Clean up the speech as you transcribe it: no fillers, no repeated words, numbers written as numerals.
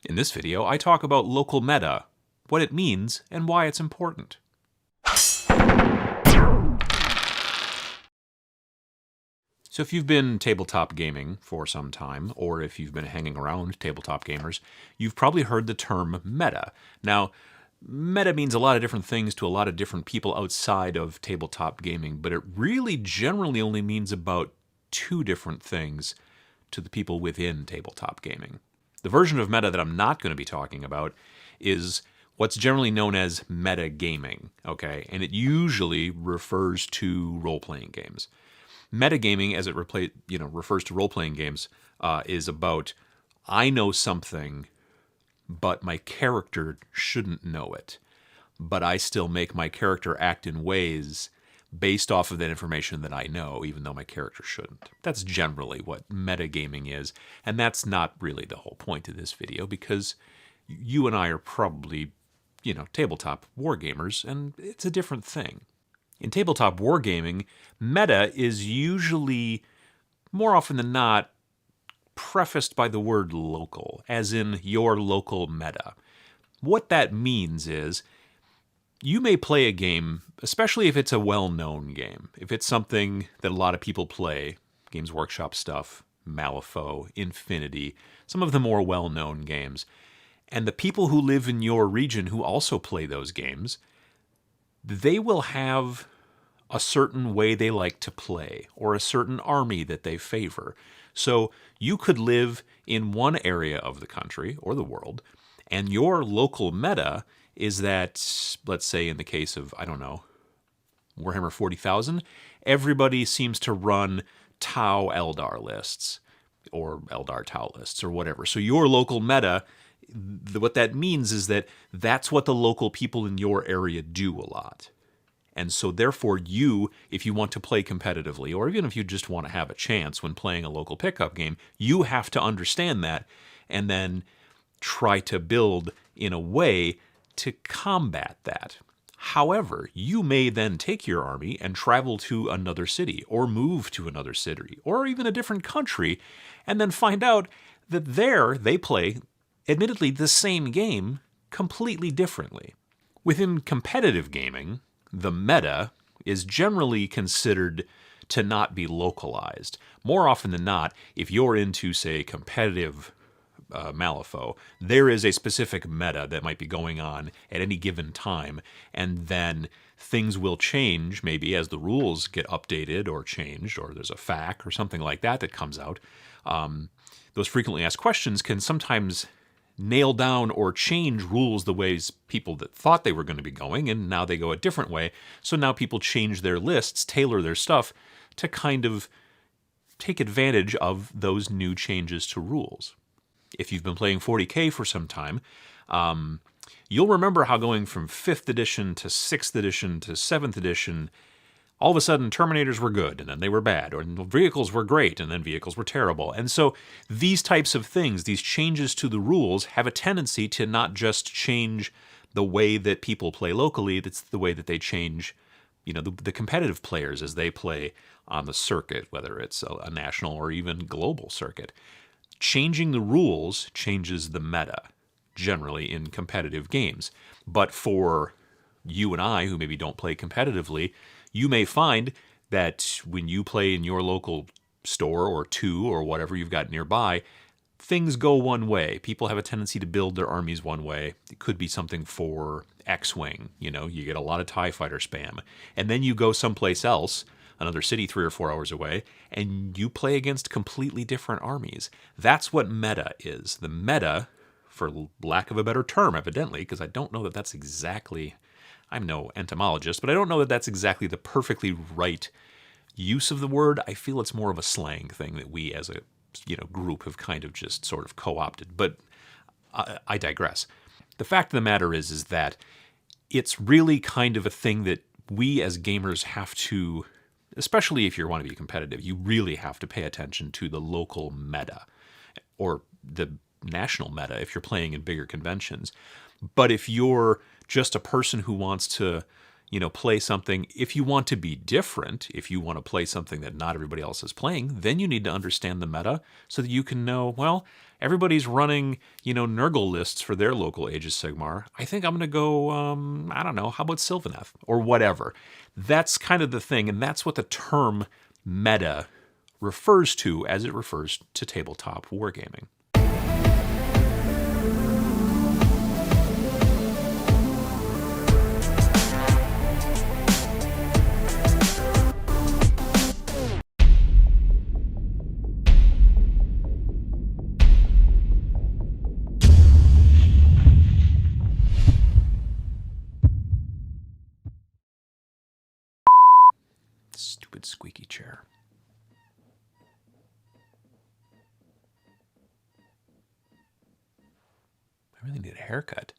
In this video, I talk about local meta, what it means, and why it's important. So if you've been tabletop gaming for some time, or if you've been hanging around tabletop gamers, you've probably heard the term meta. Now, meta means a lot of different things to a lot of different people outside of tabletop gaming, but it really generally only means about two different things to the people within tabletop gaming. The version of meta that I'm not going to be talking about is what's generally known as metagaming, okay? And it usually refers to role-playing games. Metagaming, as it refers to role-playing games, is about, I know something, but my character shouldn't know it. But I still make my character act in ways based off of that information that I know, even though my character shouldn't. That's generally what metagaming is, and that's not really the whole point of this video, because you and I are probably, tabletop wargamers, and it's a different thing. In tabletop wargaming, meta is usually, more often than not, prefaced by the word local, as in your local meta. What that means is, you may play a game, especially if it's a well-known game, if it's something that a lot of people play, Games Workshop stuff, Malifaux, Infinity, some of the more well-known games, and the people who live in your region who also play those games, they will have a certain way they like to play, or a certain army that they favor. So you could live in one area of the country, or the world, and your local meta is that, let's say in the case of, Warhammer 40,000, everybody seems to run Tau Eldar lists, or Eldar Tau lists, or whatever. So your local meta, what that means is that that's what the local people in your area do a lot. And so therefore you, if you want to play competitively, or even if you just want to have a chance when playing a local pickup game, you have to understand that and then try to build in a way to combat that. However, you may then take your army and travel to another city, or move to another city, or even a different country, and then find out that there they play, admittedly, the same game completely differently. Within competitive gaming, the meta is generally considered to not be localized. More often than not, if you're into, say, competitive Malifaux, there is a specific meta that might be going on at any given time, and then things will change maybe as the rules get updated or changed, or there's a FAQ or something like that that comes out. Those frequently asked questions can sometimes nail down or change rules the ways people that thought they were going to be going, and now they go a different way. So now people change their lists, tailor their stuff to kind of take advantage of those new changes to rules. If you've been playing 40K for some time, you'll remember how going from 5th edition to 6th edition to 7th edition, all of a sudden Terminators were good, and then they were bad, or vehicles were great, and then vehicles were terrible. And so these types of things, these changes to the rules, have a tendency to not just change the way that people play locally, it's the way that they change, the competitive players as they play on the circuit, whether it's a national or even global circuit. Changing the rules changes the meta, generally in competitive games. But for you and I, who maybe don't play competitively, you may find that when you play in your local store or two or whatever you've got nearby, things go one way. People have a tendency to build their armies one way. It could be something for X-Wing. You get a lot of TIE fighter spam. And then you go someplace else, another city 3 or 4 hours away, and you play against completely different armies. That's what meta is. The meta, for lack of a better term, evidently, because I don't know that that's exactly, I'm no entomologist, but I don't know that that's exactly the perfectly right use of the word. I feel it's more of a slang thing that we as a group have kind of just sort of co-opted, but I digress. The fact of the matter is that it's really kind of a thing that we as gamers have to, especially if you want to be competitive, you really have to pay attention to the local meta, or the national meta if you're playing in bigger conventions. But if you're just a person who wants to, play something. If you want to be different, if you want to play something that not everybody else is playing, then you need to understand the meta so that you can know, well, everybody's running, Nurgle lists for their local Age of Sigmar. I think I'm going to go, I don't know, how about Sylvaneth or whatever. That's kind of the thing, and that's what the term meta refers to as it refers to tabletop wargaming. Stupid squeaky chair. I really need a haircut.